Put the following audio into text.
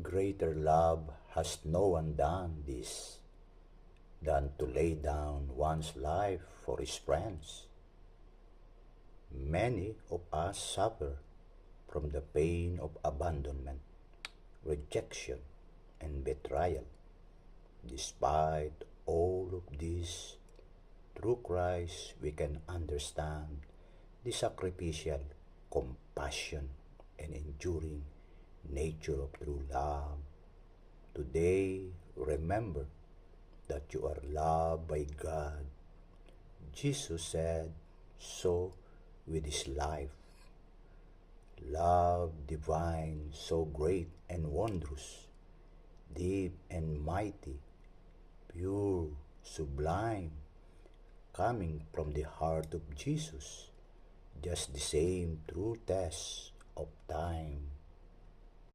Greater love has no one done this than to lay down one's life for his friends. Many of us suffer from the pain of abandonment, rejection, and betrayal. Despite all of this, through Christ we can understand the sacrificial, compassion, and enduring nature of true love. Today, remember that you are loved by God. Jesus said so with his life. Love divine, so great and wondrous, deep and mighty, pure, sublime, coming from the heart of Jesus, just the same through tests of time.